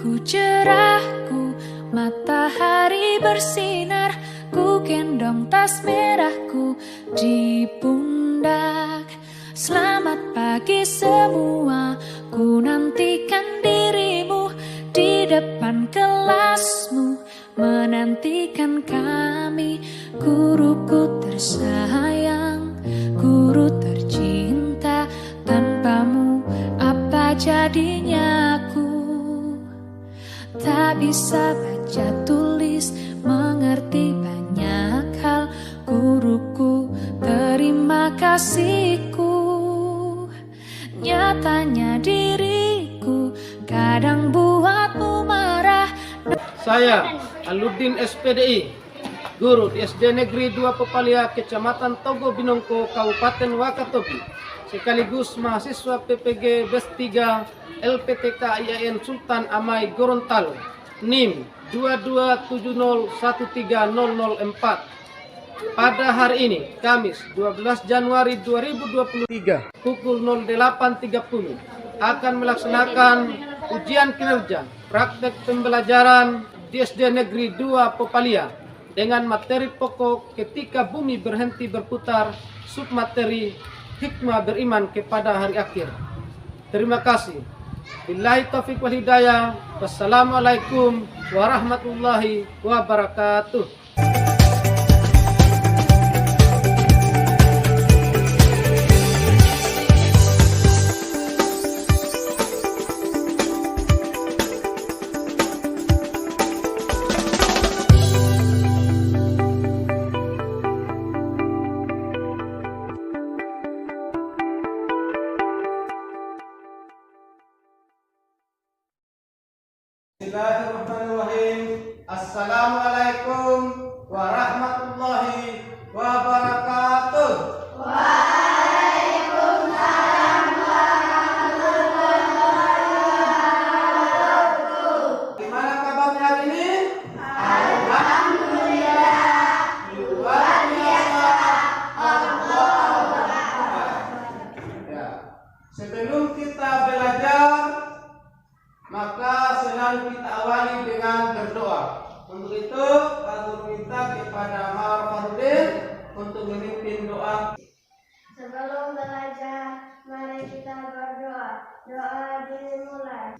Ku cerahku, matahari bersinar, ku gendong tas merahku di pundak. Selamat pagi semua, ku nantikan dirimu di depan kelasmu, menantikan kami. Guruku tersayang, guru tercinta, tanpamu apa jadinya aku? Tak bisa baca tulis, mengerti banyak hal. Guruku, terima kasihku. Nyatanya diriku kadang buatmu marah. Saya Aludin SPDI, guru di SD Negeri 2 Pepalia, Kecamatan Togo Binongko, Kabupaten Wakatobi, sekaligus mahasiswa PPG BES 3 LPTK IAIN Sultan Amai Gorontalo, NIM 22701304. Pada hari ini, Kamis 12 Januari 2023, pukul 08.30, akan melaksanakan ujian kinerja praktek pembelajaran di SD Negeri 2 Pepalia dengan materi pokok ketika bumi berhenti berputar, submateri hikmah beriman kepada hari akhir. Terima kasih. Billahi taufiq wal hidayah. Wassalamualaikum warahmatullahi wabarakatuh. Bismillahirrahmanirrahim. Assalamualaikum warahmatullahi wabarakatuh. Waalaikumsalam warahmatullahi wabarakatuh. Gimana kabarnya hari ini? Alhamdulillah. Luar biasa. Allah. Ya. Sebelum kita belajar, maka selalu kita awali dengan berdoa. Untuk itu, kami minta kepada Mawar Farudin untuk memimpin doa. Sebelum belajar, mari kita berdoa. Doa dimulai.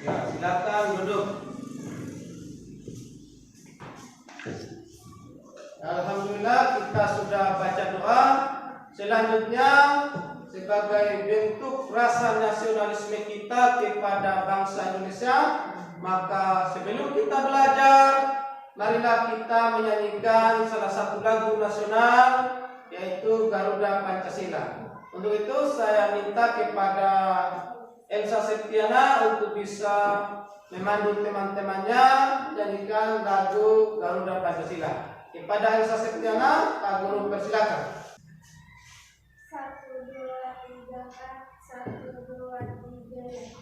Ya, silakan duduk. Alhamdulillah kita sudah baca doa. Selanjutnya, sebagai bentuk rasa nasionalisme kita kepada bangsa Indonesia, maka sebelum kita belajar, marilah kita menyanyikan salah satu lagu nasional, yaitu Garuda Pancasila. Untuk itu saya minta kepada Elsa Septiana untuk bisa memandu teman-temannya menyanyikan lagu Garuda Pancasila. Kepada Elsa Septiana, Pak Guru persilakan. 1, 2, 3, 4, 1, 2, 3.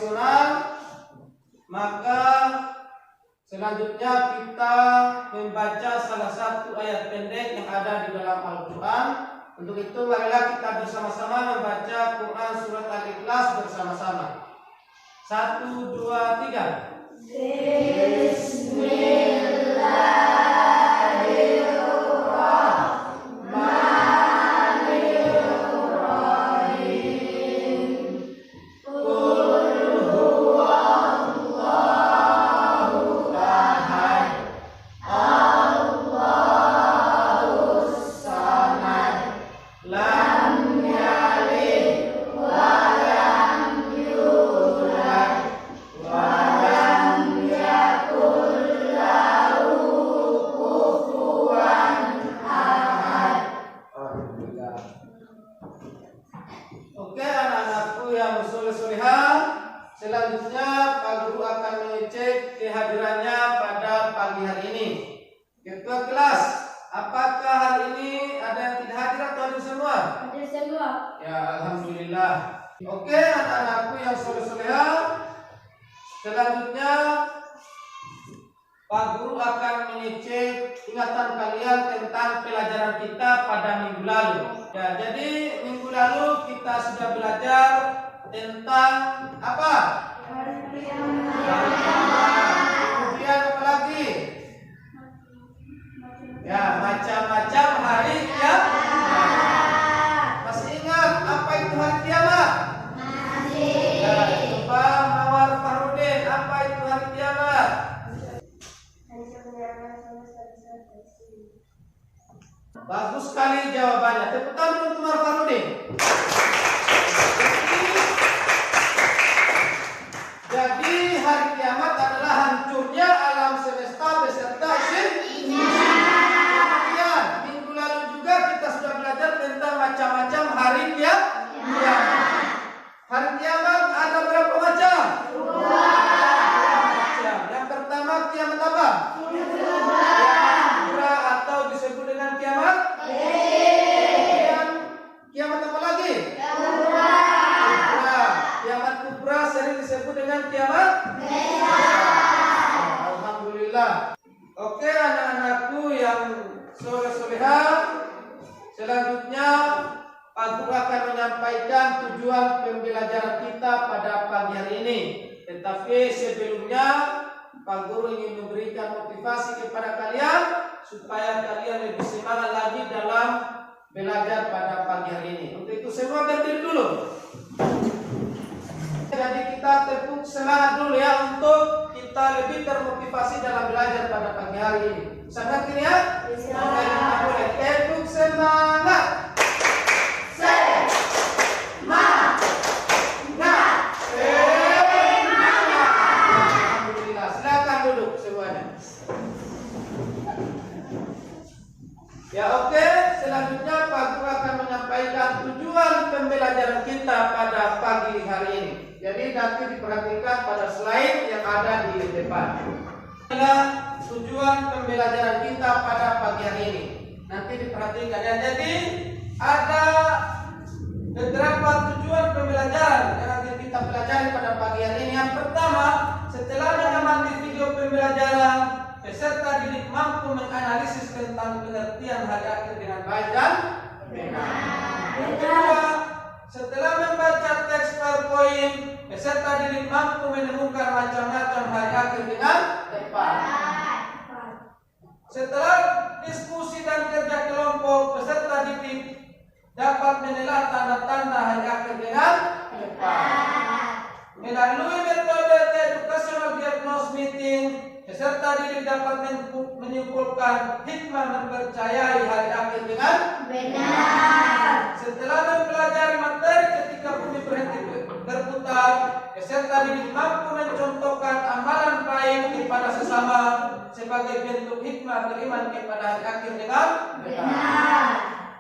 emosional, maka selanjutnya kita membaca salah satu ayat pendek yang ada di dalam Al-Quran. Untuk itu marilah kita bersama-sama membaca Quran surat Al-Ikhlas bersama-sama. 1, 2, 3. Oke anak-anakku yang soleh-solehah, selanjutnya Pak Guru akan mengecek kehadirannya pada pagi hari ini. Ketua kelas, apakah hari ini ada yang tidak hadir atau hadir semua? Hadir semua. Ya, alhamdulillah. Oke anak-anakku yang soleh-solehah, selanjutnya Pak Guru akan mengecek ingatan kalian tentang pelajaran kita pada minggu lalu. Ya, jadi minggu lalu kita sudah belajar tentang apa? Kemudian apa lagi? Ya, macam-macam hari ya. Masih ingat apa itu hari kiamat? Ya, coba Mawar Farudin, apa itu hari kiamat? Bagus sekali jawabannya. Tepuk tangan untuk Mawar Farudin. Jadi hari kiamat adalah hancurnya alam semesta beserta isinya. Kemudian minggu lalu juga kita sudah belajar tentang macam-macam hari kiamat. Hari kiamat ada berapa macam? Dua macam. Yang pertama kiamat apa? Kubra atau disebut dengan kiamat. Kemudian kiamat apa lagi? Kubra. Kiamat kubra sering disebut dengan kiamat. Alhamdulillah. Oke anak-anakku yang soleh-solehah, selanjutnya Pak Guru akan menyampaikan tujuan pembelajaran kita pada pagi hari ini. Tetapi sebelumnya Pak Guru ingin memberikan motivasi kepada kalian supaya kalian lebih semangat lagi dalam belajar pada pagi hari ini. Untuk itu semua berdiri dulu. Jadi kita tepuk semangat dulu ya untuk kita lebih termotivasi dalam belajar pada pagi hari ini. Sangat ini ya? Boleh tepuk semangat. Alhamdulillah. Silakan duduk semuanya. Ya oke, selanjutnya Pak Guru akan menyampaikan tujuan pembelajaran kita pada pagi hari ini. Jadi nanti diperhatikan pada slide yang ada di depan. Adalah tujuan pembelajaran kita pada pagi hari ini. Nanti diperhatikan ya. Jadi ada beberapa tujuan pembelajaran yang nanti kita pelajari pada pagi hari ini. Yang pertama, setelah mengamati video pembelajaran, peserta didik mampu menganalisis tentang pengertian hari akhir dengan baik dan benar. Yang kedua, setelah membaca teks PowerPoint, peserta didik mampu menemukan macam-macam hari akhir dengan tepat. Setelah diskusi dan kerja kelompok, peserta didik dapat menilai tanda-tanda hari akhir dengan tepat. Melalui metode educational diagnosis meeting, peserta didik dapat menyimpulkan hikmah mempercayai hari akhir dengan benar. Setelah mempelajari materi ketika bumi berhenti berputar, peserta didik mampu mencontohkan amalan baik kepada sesama sebagai bentuk hikmah beriman kepada hari akhir dengan benar.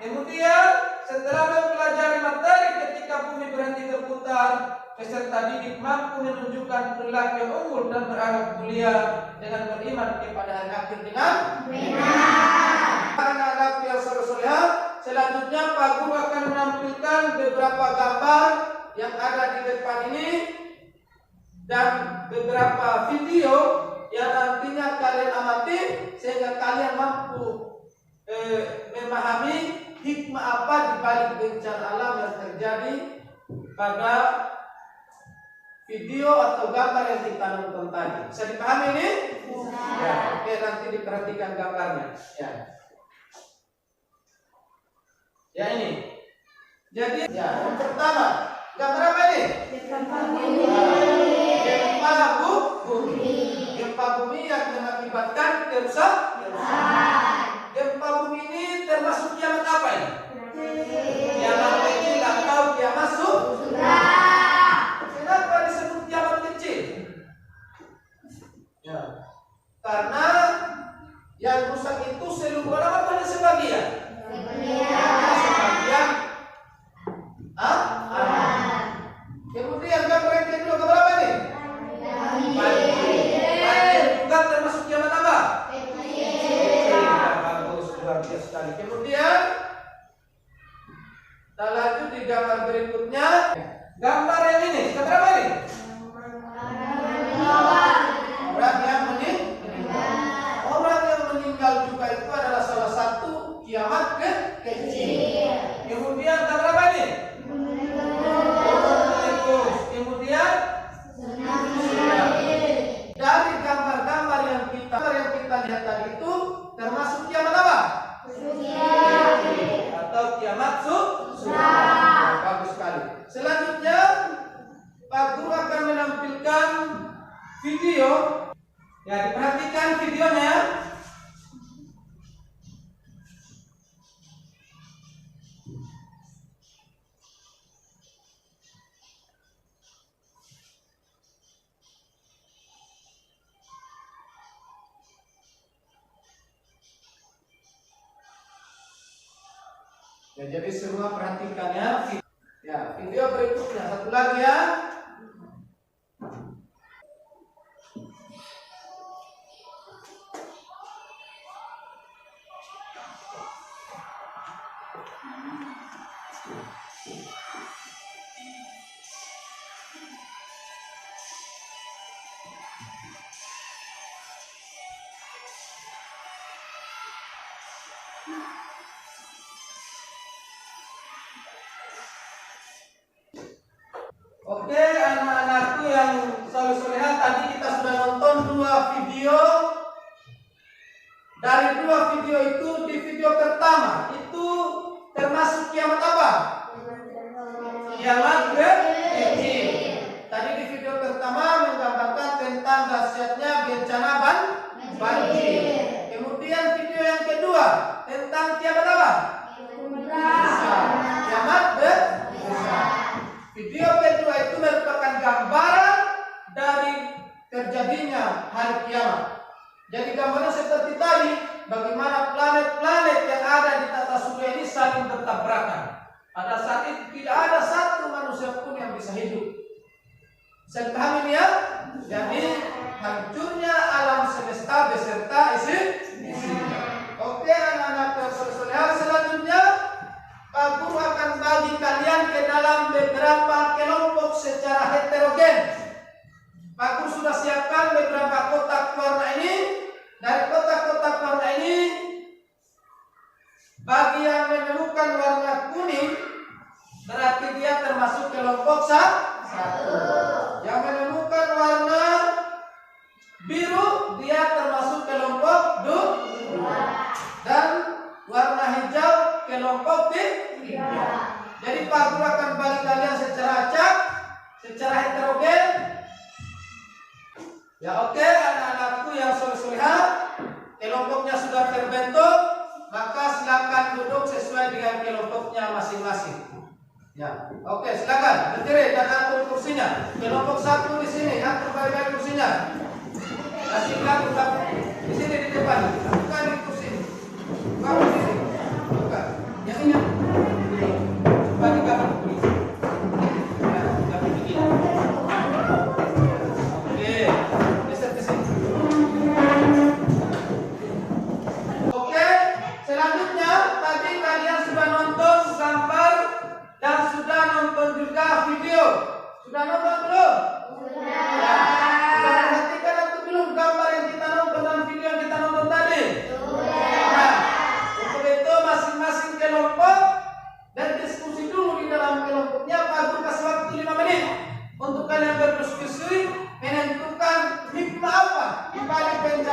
Kemudian setelah mempelajari materi ketika bumi berhenti berputar, peserta didik mampu menunjukkan perilaku yang unggul dan berakhlak mulia dengan beriman kepada hari akhir dengan benar. Anak-anak yang soleh-solehah, selanjutnya Pak Guru akan menampilkan beberapa gambar yang ada di depan ini. dan beberapa video yang nantinya kalian amati sehingga kalian mampu memahami hikmah apa di balik bencana alam yang terjadi pada video atau gambar yang kita nonton tadi. Bisa dipahami ini? Ya, oke, nanti diperhatikan gambarnya. Ya ini. Jadi ya, yang pertama, gambar apa ini? Gempa bumi. Gempa bumi yang mengakibatkan kerusakan. Gempa bumi ini termasuk kiamat apa ini? Kiamat kecil atau kiamat sudah. Kenapa disebut kiamat kecil? Ya, karena yang rusak itu seluruh alam atau hanya sebagian? Sebagian. Kemudian gambar yang kedua, gambar apa nih? Banjir juga termasuk kiamat apa? Bagus, luar biasa sekali. Kemudian kita lanjut di gambar berikutnya. Gambar yang ini, gambar apa nih? Orang yang meninggal. Orang yang meninggal juga itu adalah salah satu kiamat kecil. Kemudian gambar apa nih? Kemudian dari gambar-gambar yang kita lihat tadi itu termasuk kiamat apa? Atau kiamat sudah. Bagus sekali. Selanjutnya Pak Guru akan menampilkan video. Ya, diperhatikan videonya. Ya, jadi semua perhatikan ya. Ya, video berikutnya satu lagi ya. Oke, anak-anakku yang soleh-soleha, tadi kita sudah nonton 2 video. Dari 2 video itu, di video pertama itu termasuk kiamat apa? Kiamat kecil. Tadi di video pertama menggambarkan tentang dahsyatnya bencana banjir. Kemudian video yang kedua tentang kiamat apa? Kiamat besar. Video kedua itu merupakan gambaran dari terjadinya hari kiamat. Jadi gambarnya seperti tadi, bagaimana planet-planet yang ada di tata surya ini saling bertabrakan. Pada saat itu tidak ada satu manusia pun yang bisa hidup. Bisa dipahami ya? Jadi hancurnya alam semesta beserta isinya. Oke, anak-anak yang soleh-soleha, selanjutnya Pak Guru akan bagi kalian ke dalam beberapa kelompok secara heterogen. Pak Guru sudah siapkan beberapa kotak warna ini. Dari kotak-kotak warna ini, bagi yang menemukan warna kuning, berarti dia termasuk kelompok 1. Yang menemukan warna biru, dia termasuk kelompok 2. Dan warna hijau kelompok 3. Jadi Pak Guru akan bagi kalian secara acak, secara heterogen. Ya, oke, anak-anakku yang soleh-soleha, kelompoknya sudah terbentuk, maka silakan duduk sesuai dengan kelompoknya masing-masing. Ya, oke, silakan berdiri dan atur kursinya. Kelompok 1 di sini, atur baik-baik kursinya. Kasihkan di sini di depan, bukan di kursi. Bukan di sini. Bukan. Yang ini. Coba digambar begini. Ya, digambar begini. Oke, geser ke sini. Oke, selanjutnya tadi kalian sudah nonton gambar dan sudah nonton juga video. Sudah nonton belum? Sudah. Ya,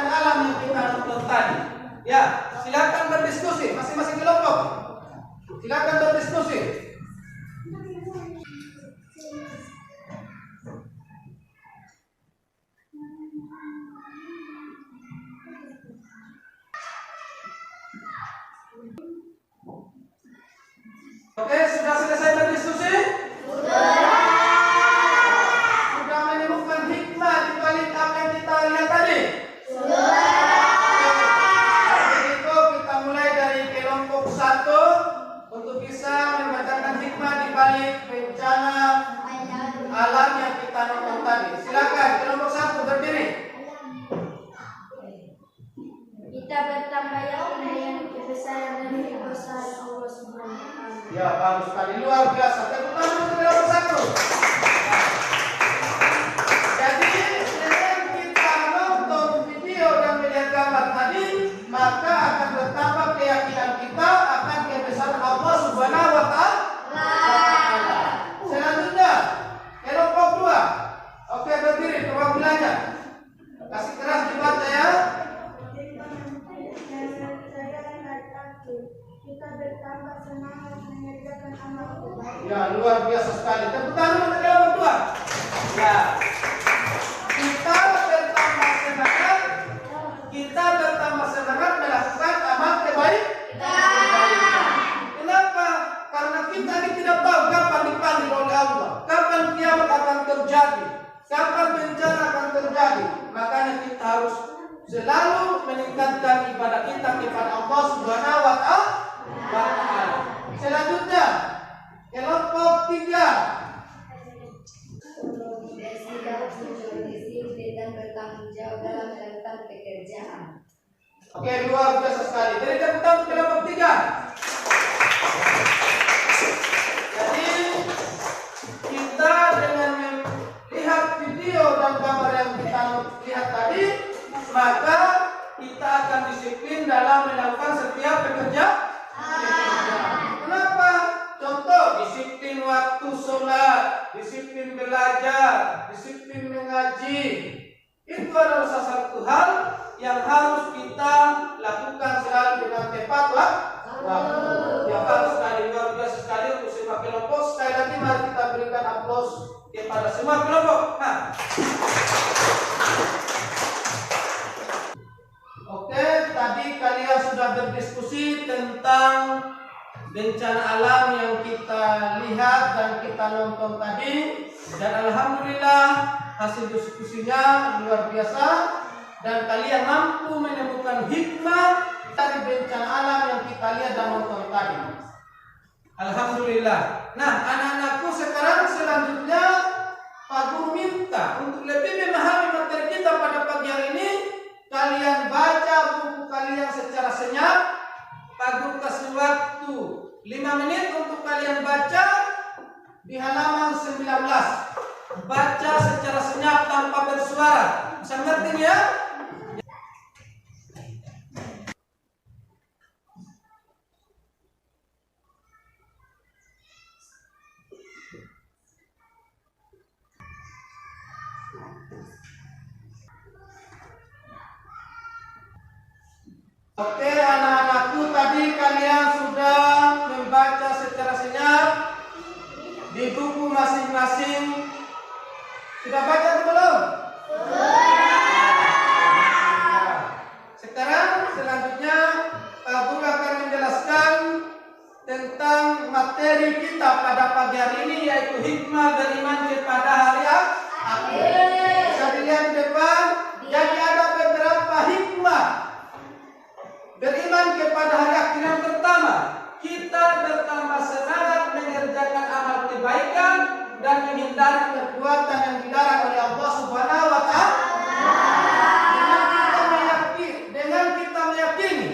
bencana alam yang kita nonton tadi. Ya, silakan berdiskusi masing-masing kelompok. Silakan berdiskusi. Oke, sudah selesai berdiskusi? Sudah menemukan hikmah di balik apa yang kita lihat tadi? Begitu kita mulai dari kelompok 1 untuk bisa membacakan hikmah di balik bencana alam yang kita nonton tadi. Silakan kelompok 1 berdiri. Kita bertambah yakin dengan kebesaran dan kekuasaan Allah Subhanahu wa Ta'ala. Ya, bagus sekali, luar biasa. Tepuk tangan untuk kelompok 1. Jadi dengan kita nonton video dan melihat gambar tadi, maka akan bertambah keyakinan kita akan kebesaran Allah Subhanahu wa Ta'ala. Selanjutnya, kelompok 2. Oke, berdiri, coba belajar. Kasih keras dibaca ya. Kita bertambah semangat mengerjakan amal kebaikan. Ya, luar biasa sekali. Tepuk tangan untuk kelompok 2. Ya. Kita bertambah semangat. Kita bertambah semangat melakukan amal kebaikan. Kenapa? Karena kita ini tidak tahu kapan dipanggil oleh Allah, kapan kiamat akan terjadi, kapan bencana akan terjadi. Makanya kita harus selalu meningkatkan ibadah kita kepada Allah Subhanahu wa Ta'ala. Selanjutnya, kelompok 3. Bersikap jujur, disiplin dan bertanggung jawab dalam melakukan pekerjaan. Oke, luar biasa sekali. Beri tepuk tangan untuk kelompok 3. Jadi kita dengan melihat video dan gambar yang kita lihat tadi, maka kita akan disiplin dalam melakukan setiap pekerjaan. Kenapa? Contoh, disiplin waktu sholat, disiplin belajar, disiplin mengaji. Itu adalah salah satu hal yang harus kita lakukan selalu dengan tepat waktu. Ya, bagus sekali, luar biasa sekali untuk semua kelompok. Sekali lagi mari kita berikan aplaus kepada semua kelompok. Nah. Oke, tadi kalian sudah berdiskusi tentang bencana alam yang kita lihat dan kita nonton tadi, dan alhamdulillah hasil diskusinya luar biasa dan kalian mampu menemukan hikmah dari bencana alam yang kita lihat dan nonton tadi. Alhamdulillah. Nah, anak-anakku, sekarang selanjutnya Pak Guru minta untuk lebih memahami materi kita pada pagi hari ini, kalian baca buku kalian secara senyap. Pak Guru kasih waktu 5 menit untuk kalian baca di halaman 19. Baca secara senyap tanpa bersuara. Bisa ngerti ya? Oke, anak-anakku, tadi kalian sudah membaca secara senyap di buku masing-masing. Sudah baca atau belum? Sekarang selanjutnya Pak Guru akan menjelaskan tentang materi kita pada pagi hari ini, yaitu hikmah beriman kepada hari akhir. Bisa dilihat di depan. Jadi ada beberapa hikmah beriman kepada hari akhir. Yang pertama, kita bertambah semangat mengerjakan amal kebaikan dan menghindari perbuatan yang dilarang oleh Allah Subhanahu wa Ta'ala. Dengan kita meyakini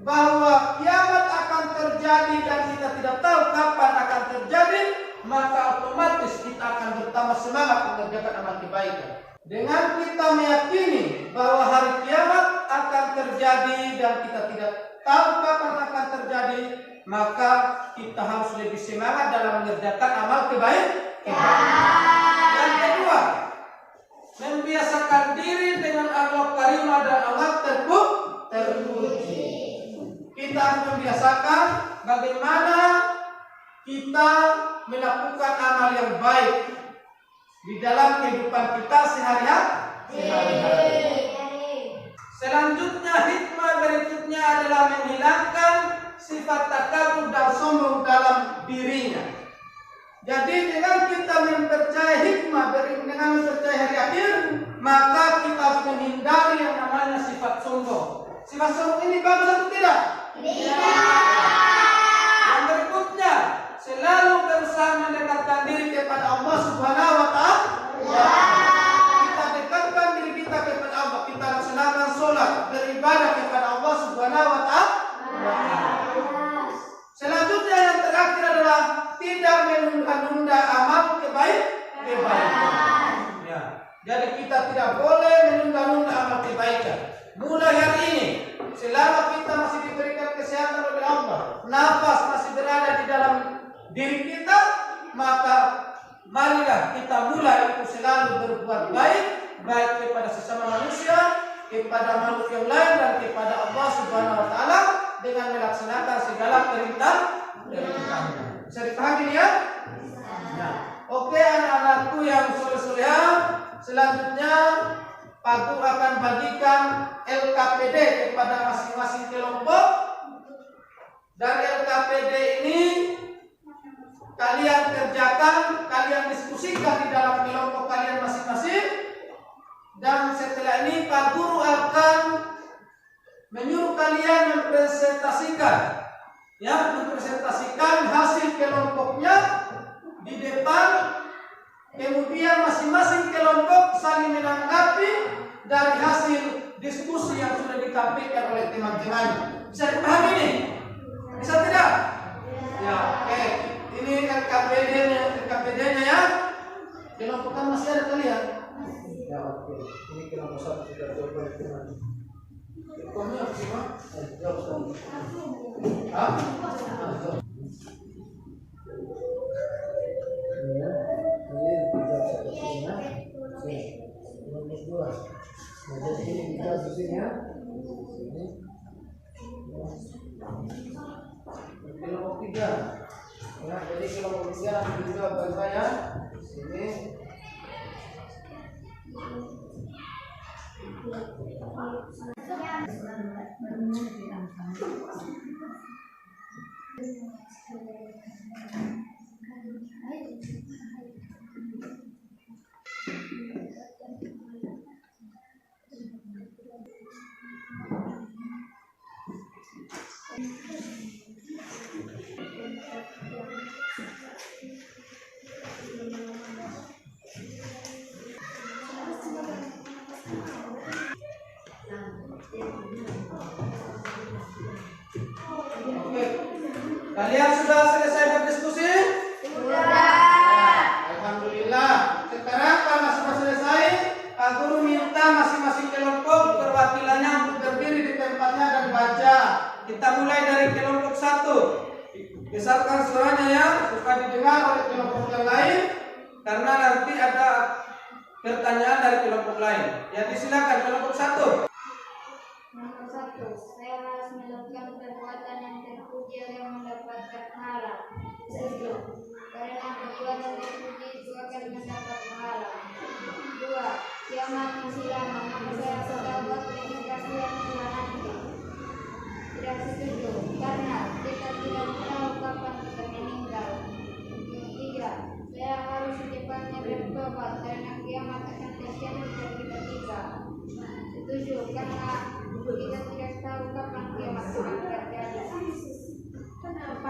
bahwa kiamat akan terjadi dan kita tidak tahu kapan akan terjadi, maka otomatis kita akan bertambah semangat mengerjakan amal kebaikan. Dengan kita meyakini bahwa hari kiamat akan terjadi dan kita tidak tahu kapan akan terjadi, maka kita harus lebih semangat dalam mengerjakan amal kebaikan. Yang kedua, membiasakan diri dengan akhlak karimah dan akhlak terpuji. Kita harus membiasakan bagaimana kita melakukan amal yang baik di dalam kehidupan kita sehari-hari. Selanjutnya, hikmah berikutnya adalah menghilangkan sifat takabur dan sombong dalam dirinya. Jadi dengan kita mempercayai hikmah, dengan mempercayai hari akhir, maka kita harus menghindari yang namanya sifat sombong. Sifat sombong ini bagus atau tidak? Yang berikutnya, selalu berusaha mendekatkan diri kepada Allah Subhanahu wa Ta'ala. Kita dekatkan diri kita kepada Allah. Kita laksanakan sholat, beribadah kepada Allah Subhanahu wa Ta'ala. Selanjutnya yang terakhir adalah tidak menunda-nunda amal kebaikan. Ya. Jadi kita tidak boleh menunda-nunda amal kebaikan. Mulai hari ini, selama kita masih diberikan kesehatan oleh Allah, nafas masih berada di dalam diri kita, maka marilah kita mulai untuk selalu berbuat baik, baik kepada sesama manusia, kepada makhluk yang lain, dan kepada Allah Subhanahu wa Ta'ala dengan melaksanakan segala perintah-perintahnya. Bisa dipahami ya? Nah, oke anak-anakku yang soleh-soleha, selanjutnya Pak Guru akan bagikan LKPD kepada masing-masing kelompok. Dari LKPD ini kalian kerjakan, kalian diskusikan di dalam kelompok kalian masing-masing. Dan setelah ini Pak Guru akan menyuruh kalian mempresentasikan hasil kelompoknya di depan. Kemudian masing-masing kelompok saling menanggapi dari hasil diskusi yang sudah ditampilkan oleh teman-teman. Bisa dipahami ini? Bisa tidak? Ya, oke. Ini LKPD-nya ya. Kelompok kan masih ada kalian? Ya, oke. Ini kelompok satu sudah coba teman. Kelompoknya apa sih, Pak? Jauh sekali. Hah? Jadi ini kita susunnya kelompok 3. Ya, jadi kelompok 3 juga bantuan sini. Kalian sudah selesai berdiskusi? Sudah. Alhamdulillah. Sekarang karena sudah selesai, Pak Guru minta masing-masing kelompok perwakilannya untuk berdiri di tempatnya dan baca. Kita mulai dari kelompok 1. Besarkan suaranya ya, supaya didengar oleh kelompok yang lain, karena nanti ada pertanyaan dari kelompok lain. Jadi silakan kelompok 1. Nomor 1, saya harus melakukan perbuatan yang terpuji yang mendapatkan pahala. Setuju. Karena perbuatan terpuji itu akan mendapat pahala. 2, kiamat masih lama, maka saya sudah buat verifikasi yang telah nanti. Tidak setuju. Karena kita tidak tahu kapan kita meninggal. 3, saya harus secepatnya bertobat karena kiamat akan terjadi dari kita 3. Setuju. Karena kita tidak tahu kapan kiamat akan terjadi. 4,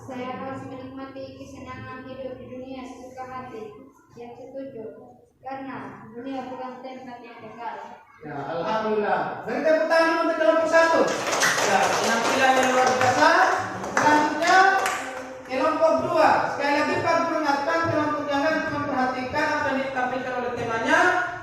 saya harus menikmati kesenangan hidup di dunia sesuka hati. Yang setuju. Karena dunia bukan tempat yang kekal. Ya, alhamdulillah. Beri tepuk tangan untuk kelompok 1. Ya, penampilan yang luar biasa. Selanjutnya kelompok 2. Sekali lagi Pak Guru ingatkan kelompok yang lain untuk memperhatikan apa yang ditampilkan oleh temanya,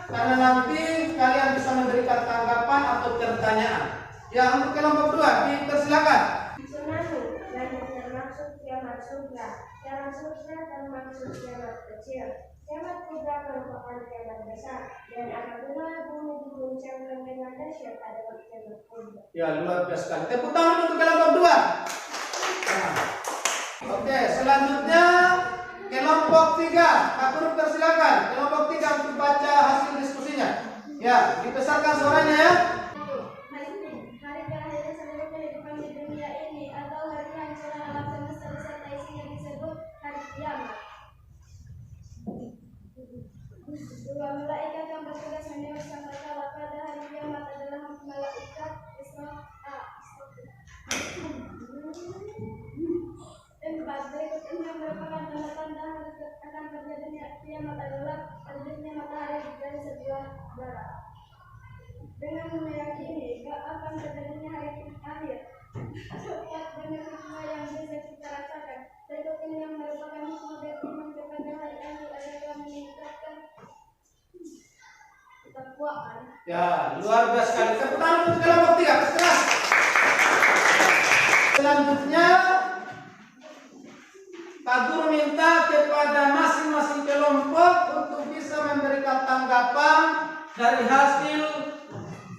karena nanti kalian bisa memberikan tanggapan atau pertanyaan. Ya, untuk kelompok 2 dipersilakan. Sunanu dan termasuk kiamat surga. Dalam surga termasuk kiamat kecil. Kiamat kubra merupakan kiamat besar, dan apabila bumi diguncangkan dengan dahsyat adalah kiamat kubra. Ya, luar biasa sekali. Tepuk tangan untuk kelompok 2. Nah. Oke, selanjutnya kelompok 3. Kak Guru persilakan. Kelompok 3 untuk baca hasil diskusinya. Ya, dibesarkan suaranya ya. Hari terakhir seluruh kehidupan di dunia ini atau hari kehancuran alam semesta beserta isinya disebut hari kiamat. Dua malaikat yang bertugas mendengar sangkakala pada hari kiamat adalah malaikat Israel. Empat berikut ini yang merupakan tanda-tanda akan terjadinya kiamat adalah terbitnya matahari dari sebelah barat. Dengan meyakini akan terjadinya hari akhir, setiap dengan hikmah yang bisa kita rasakan. Berikut ini yang merupakan hikmah beriman kepada hari akhir adalah meningkatkan ketakwaan. Ya, luar biasa sekali. Tepuk tangan untuk kelompok 3. Keras. Selanjutnya Pak Guru minta kepada masing-masing kelompok untuk bisa memberikan tanggapan dari hasil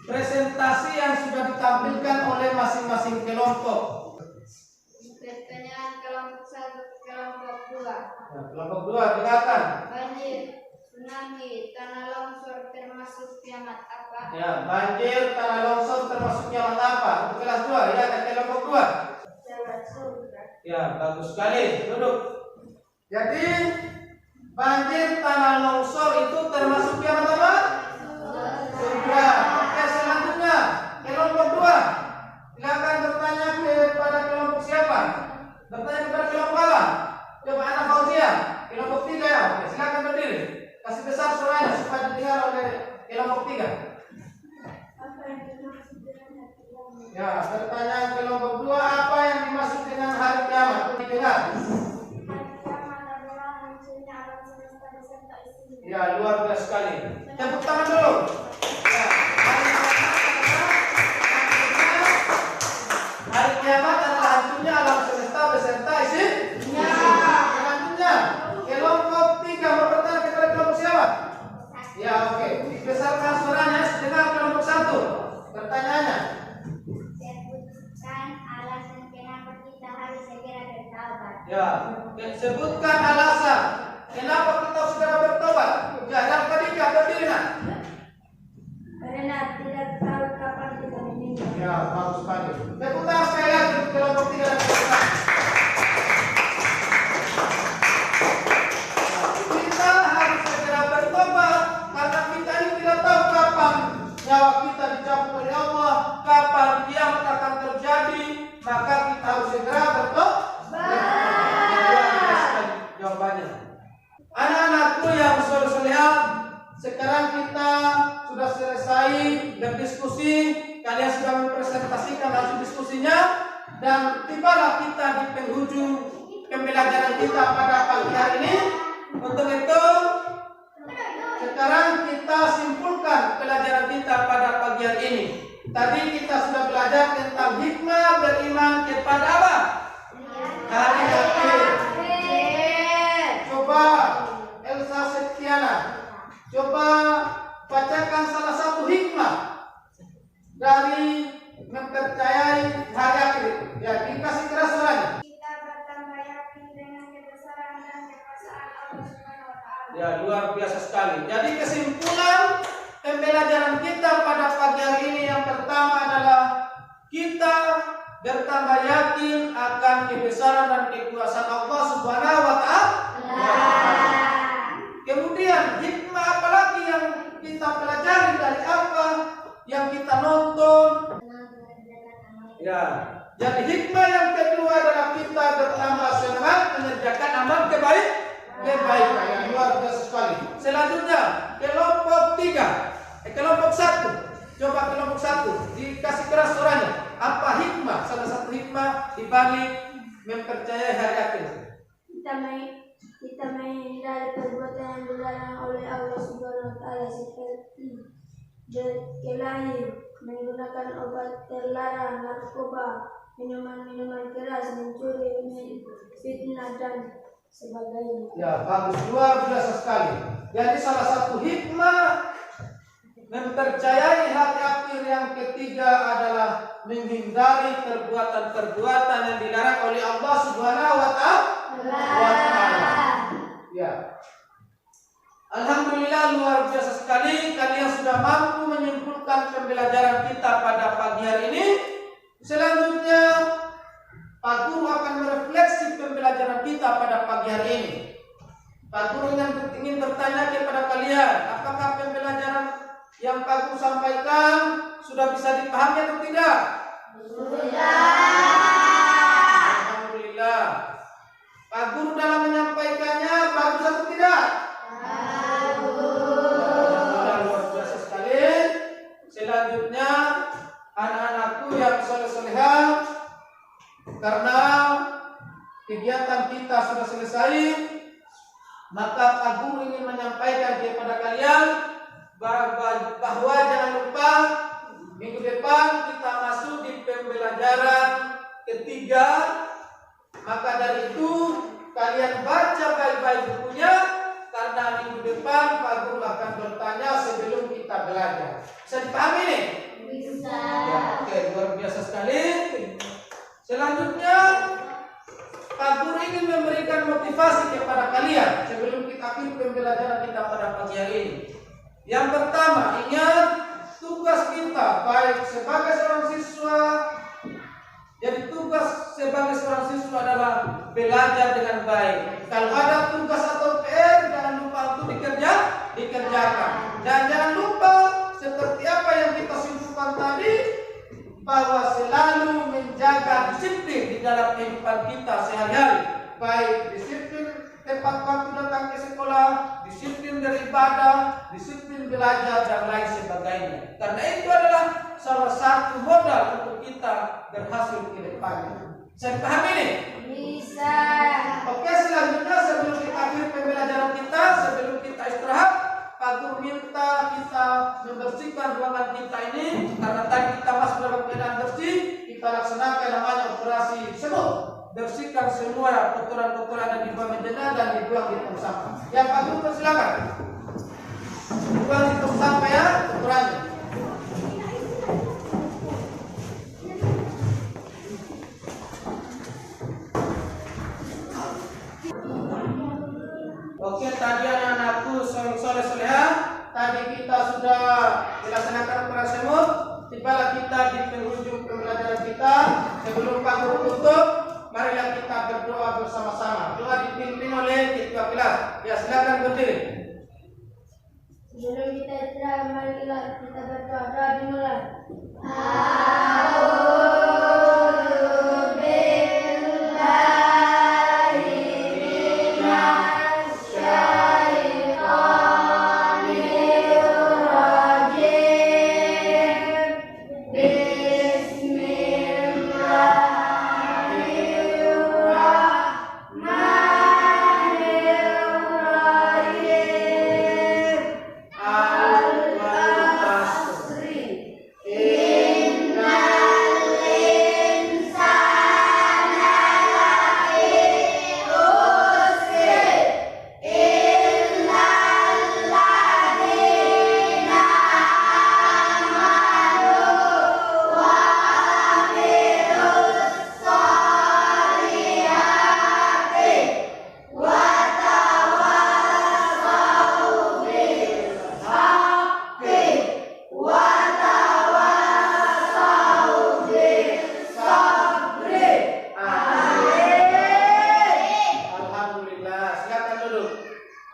presentasi yang sudah ditampilkan oleh masing-masing kelompok. Pertanyaan kelompok 1, kelompok 2. Nah, kelompok 2 silakan. Banjir, tsunami, tanah longsor termasuk kiamat apa? Ya, banjir, tanah longsor termasuk kiamat apa? Untuk kelas 2 ya, dan kelompok 2. Kiamat surga. Ya, bagus sekali. Duduk. Jadi banjir, tanah longsor itu termasuk kiamat apa? Surga. Oke, selanjutnya kelompok 2. Silakan bertanya kepada kelompok siapa? Bertanya kepada kelompok apa? Coba Ana Fauzia. Kelompok 3 ya. Oke, silakan berdiri. Kasih besar suaranya supaya didengar oleh kelompok 3. Apa yang dimaksud dengan hari kiamat? Ya, pertanyaan kelompok 2, apa yang dimaksud dengan hari kiamat? Didengar. Hari kiamat adalah hancurnya alam semesta beserta isinya. Ya, luar biasa sekali. Tepuk tangan dulu. Ya, hari kiamat adalah hancurnya alam semesta beserta isinya. Selanjutnya, kelompok 3 mau bertanya kepada kelompok siapa? Ya, oke. Dibesarkan suaranya dengan kelompok 1. Pertanyaannya. Sebutkan alasan kenapa kita harus segera bertaubat. Ya, sebutkan alasan kenapa kita segera bertobat. Ya, yang ketiga berdiri nak. Karena tidak tahu kapan kita meninggal. Ya, bagus sekali. Tepuk tangan sekali lagi untuk kelompok 3 dan kelompok 4. Kita harus segera bertobat karena kita ini tidak tahu kapan nyawa kita dicabut oleh Allah, kapan kiamat akan terjadi, maka kita harus segera bertobat. Jawabannya. Anak-anakku yang soleh-solehat, sekarang kita sudah selesai berdiskusi, kalian sudah mempresentasikan hasil diskusinya, dan tibalah kita di penghujung pembelajaran kita pada pagi hari ini. Untuk itu, sekarang kita simpulkan pelajaran kita pada pagi hari ini. Tadi kita sudah belajar tentang hikmah beriman kepada apa? Hari akhir. Coba Elsa Septiana, coba bacakan salah satu hikmah dari mempercayai hari akhir. Ya, dikasih keras suaranya. Kita bertambah yakin dengan kebesaran dan kekuasaan Allah Subhanahu wa Ta'ala. Ya, luar biasa sekali. Jadi kesimpulan pembelajaran kita pada pagi hari ini yang pertama adalah kita bertambah yakin akan kebesaran dan kekuasaan Allah Subhanahu wa Ta'ala. Kemudian hikmah apa lagi yang kita pelajari dari apa yang kita nonton? Ya, jadi hikmah yang kedua adalah kita bertambah semangat mengerjakan amal kebaikan. Ya, luar biasa sekali. Selanjutnya kelompok 3, kelompok 1. Coba kelompok 1 dikasih keras suaranya. Apa hikmah? Salah satu hikmah di balik mempercayai hari akhir. Kita menghindari perbuatan yang dilarang oleh Allah Subhanahu wa Ta'ala seperti berkelahi, menggunakan obat terlarang, narkoba, minuman-minuman keras, mencuri, fitnah dan Ya, bagus, luar biasa sekali. Jadi salah satu hikmah mempercayai hari akhir yang ketiga adalah menghindari perbuatan-perbuatan yang dilarang oleh Allah Subhanahu wa Ta'ala. Ya. Alhamdulillah, luar biasa sekali kalian sudah mampu menyimpulkan pembelajaran kita pada pagi hari ini. Selanjutnya Pak Guru akan merefleksi pembelajaran kita pada pagi hari ini. Pak Guru ingin bertanya kepada kalian, apakah pembelajaran yang Pak Guru sampaikan sudah bisa dipahami atau tidak? Alhamdulillah. Pak Guru dalam menyampaikannya bagus atau tidak? Alhamdulillah, luar biasa sekali. Selanjutnya anak-anakku yang soleh-solehah, karena kegiatan kita sudah selesai, maka Pak Guru ingin menyampaikan kepada kalian bahwa jangan lupa minggu depan kita masuk di pembelajaran ketiga. Maka dari itu kalian baca baik-baik bukunya, karena minggu depan Pak Guru akan bertanya sebelum kita belajar. Bisa dipahami nih? Bisa. Ya, oke, luar biasa sekali. Selanjutnya Pak Guru ingin memberikan motivasi kepada kalian sebelum kita akhiri pembelajaran kita pada pagi hari ini. Yang pertama, ingat tugas kita baik sebagai seorang siswa. Jadi tugas sebagai seorang siswa adalah belajar dengan baik. Kalau ada tugas atau PR, jangan lupa untuk dikerjakan. Dan jangan lupa seperti apa yang kita simpulkan tadi, bahwa selalu menjaga disiplin di dalam kehidupan kita sehari-hari. Baik disiplin tepat waktu datang ke sekolah, disiplin beribadah, disiplin belajar, dan lain sebagainya. Karena itu adalah salah satu modal untuk kita berhasil ke depannya. Saya paham ini? Bisa. Oke, selanjutnya sebelum kita akhir pembelajaran kita, sebelum kita istirahat, Pak Guru minta kita membersihkan ruangan kita ini. Karena tadi kita masuk dalam keadaan bersih, kita laksanakan namanya operasi semut. Bersihkan semua kotoran-kotoran di bawah meja dan dibuang di tong sampah. Ya, Pak Guru persilakan. Buang di tong sampah ya, kotorannya. Oke, tadi anak-anakku soleh-solehah, tadi kita sudah dilaksanakan operasi semut. Tibalah kita di penghujung pembelajaran kita. Sebelum Pak Guru tutup, marilah kita berdoa bersama-sama. Doa dipimpin oleh ketua kelas. Ya, silakan berdiri. Sebelum kita istirahat, marilah kita berdoa. Doa dimulai.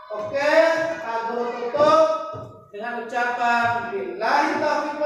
Oke, Pak Guru tutup dengan ucapan billahi taufiq